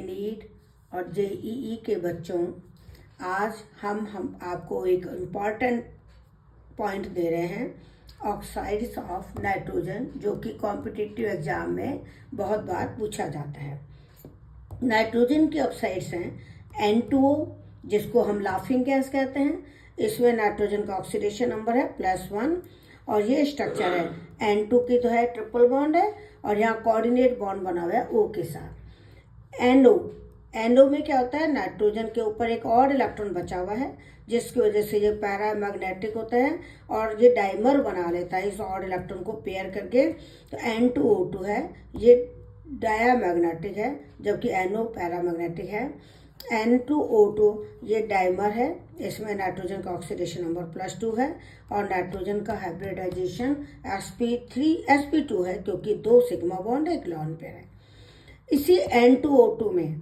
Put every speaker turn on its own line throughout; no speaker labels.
NEET और JEE के बच्चों, आज हम आपको एक इम्पॉर्टेंट पॉइंट दे रहे हैं, ऑक्साइड्स ऑफ नाइट्रोजन, जो कि कॉम्पिटिटिव एग्जाम में बहुत बार पूछा जाता है। नाइट्रोजन की ऑक्साइड्स हैं N2O, जिसको हम लाफिंग गैस कहते हैं। इसमें नाइट्रोजन का ऑक्सीडेशन नंबर है +1 और ये स्ट्रक्चर है N2 की तो है ट्रिपल बॉन्ड है और यहाँ कोऑर्डिनेट बॉन्ड बना हुआ है O के साथ। NO में क्या होता है, नाइट्रोजन के ऊपर एक और इलेक्ट्रॉन बचा हुआ है, जिसकी वजह से ये पैरामैग्नेटिक होता है और ये डाइमर बना लेता है इस और इलेक्ट्रॉन को पेयर करके। तो N2O2 है, ये डायामैग्नेटिक है, जबकि NO पैरामैग्नेटिक है। N2O2 ये डाइमर है, इसमें नाइट्रोजन का ऑक्सीडेशन नंबर +2 है और नाइट्रोजन का हाइब्रिडाइजेशन sp2 है, क्योंकि 2 सिग्मा बॉन्ड एक लॉन पेयर है। इसी N2O2 में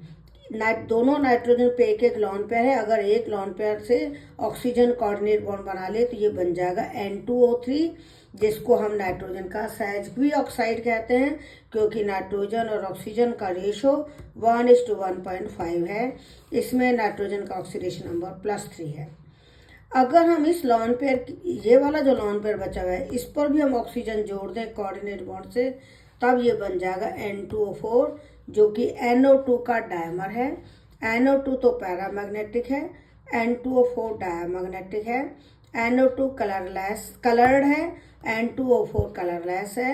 दोनों नाइट्रोजन पे एक लॉन पेयर है। अगर एक लॉन पेयर से ऑक्सीजन कोऑर्डिनेट बॉन्ड बना ले तो ये बन जाएगा N2O3, जिसको हम नाइट्रोजन का सहजवी ऑक्साइड कहते हैं, क्योंकि नाइट्रोजन और ऑक्सीजन का रेशो 1:1.5 है। इसमें नाइट्रोजन का ऑक्सीडेशन नंबर +3 है। अगर हम इस लॉन पेयर, ये वाला जो लॉन पेयर बचा हुआ है, इस पर भी हम ऑक्सीजन जोड़ दें कोऑर्डिनेट बॉन्ड से, तब ये बन जाएगा N2O4, जो कि NO2 का डायमर है। NO2 तो पैरामैग्नेटिक है, N2O4 डायमैग्नेटिक है। NO2 कलर्ड है, N2O4 कलरलेस है।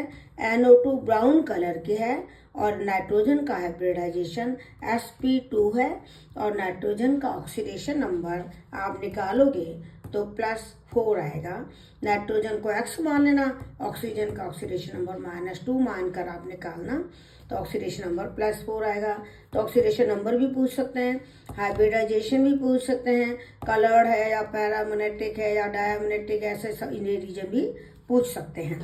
NO2 ब्राउन कलर की है और नाइट्रोजन का हाइब्रिडाइजेशन sp2 है और नाइट्रोजन का ऑक्सीडेशन नंबर आप निकालोगे तो +4 आएगा। नाइट्रोजन को X मान लेना, ऑक्सीजन का ऑक्सीडेशन नंबर -2 मानकर आप निकालना, तो ऑक्सीडेशन नंबर +4 आएगा। तो ऑक्सीडेशन नंबर भी पूछ सकते हैं, हाइब्रिडाइजेशन भी पूछ सकते हैं, कलर्ड है या पैरामैग्नेटिक है या डायमैग्नेटिक, ऐसे सब इन्हें रीजन भी पूछ सकते हैं।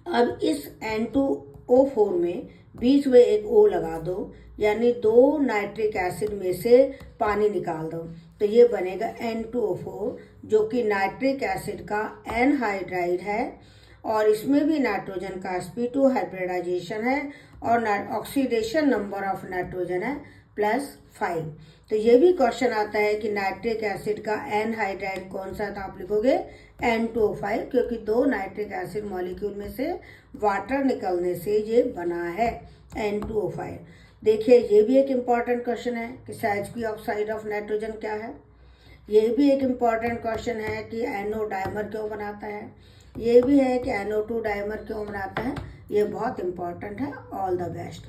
अब इस N2O4 में बीच में एक O लगा दो, यानी 2 नाइट्रिक एसिड में से पानी निकाल दो, तो ये बनेगा N2O4, जो कि नाइट्रिक एसिड का एनहाइड्राइड है और इसमें भी नाइट्रोजन का sp2 हाइब्रिडाइजेशन है और ऑक्सीडेशन नंबर ऑफ नाइट्रोजन है +5। तो ये भी क्वेश्चन आता है कि नाइट्रिक एसिड का एनहाइड्राइड कौन सा है, तो आप लिखोगे N2O5, क्योंकि 2 नाइट्रिक एसिड मॉलिक्यूल में से वाटर निकलने से ये बना है N2O5। देखिए, ये भी एक इम्पॉर्टेंट क्वेश्चन है कि सहजवी ऑक्साइड ऑफ नाइट्रोजन क्या है। ये भी एक इम्पॉर्टेंट क्वेश्चन है कि NO डाइमर क्यों बनाता है। ये भी है कि NO2 डाइमर क्यों बनाता है। ये बहुत इम्पॉर्टेंट है। All the best.